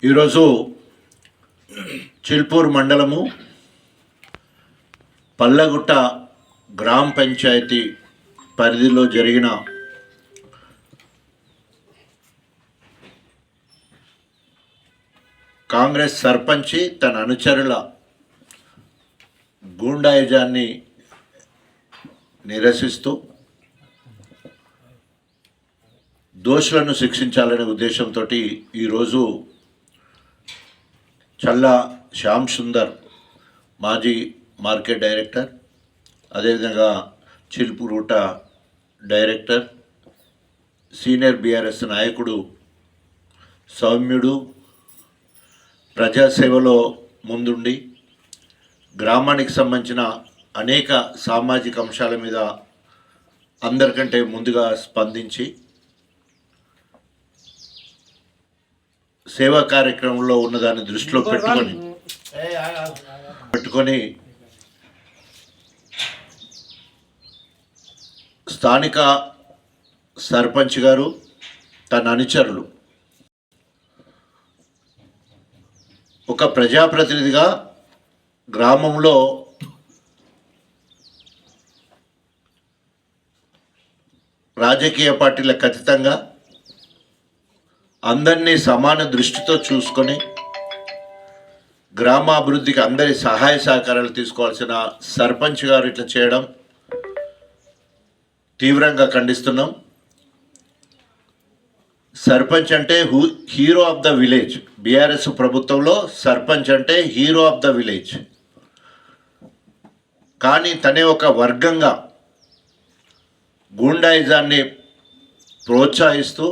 ఈరోజు చిల్పూర్ మండలము పల్లగుట్ట గ్రామ పంచాయతీ పరిధిలో జరిగిన కాంగ్రెస్ సర్పంచి తన అనుచరుల గూండాయిజాన్ని నిరసిస్తూ దోషులను శిక్షించాలనే ఉద్దేశంతో ఈరోజు చల్లా శ్యామ్ సుందర్ మాజీ మార్కెట్ డైరెక్టర్, అదేవిధంగా చిల్పూరుట డైరెక్టర్, సీనియర్ బీఆర్ఎస్ నాయకుడు, సౌమ్యుడు, ప్రజాసేవలో ముందుండి గ్రామానికి సంబంధించిన అనేక సామాజిక అంశాల మీద అందరికంటే ముందుగా స్పందించి సేవా కార్యక్రమంలో ఉన్నదాన్ని దృష్టిలో పెట్టుకొని స్థానిక సర్పంచ్ గారు తన అనుచరులు ఒక ప్రజాప్రతినిధిగా గ్రామంలో రాజకీయ పార్టీలకు అతీతంగా అందరినీ సమాన దృష్టితో చూసుకొని గ్రామాభివృద్ధికి అందరి సహాయ సహకారాలు తీసుకోవాల్సిన సర్పంచ్ గారు ఇట్లా చేయడం తీవ్రంగా ఖండిస్తున్నాం. సర్పంచ్ అంటే hero of the village. BRS ప్రభుత్వంలో సర్పంచ్ అంటే హీరో ఆఫ్ ద విలేజ్. కానీ తనే ఒక వర్గంగా గూండాయిజాన్ని ప్రోత్సహిస్తూ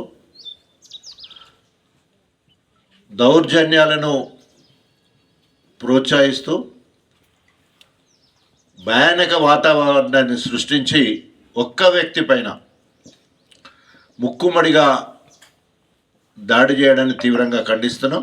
దౌర్జన్యాలను ప్రోత్సహిస్తూ భయానక వాతావరణాన్ని సృష్టించి ఒక్క వ్యక్తి పైన ముక్కుమడిగా దాడి చేయడాన్ని తీవ్రంగా ఖండిస్తున్నాం.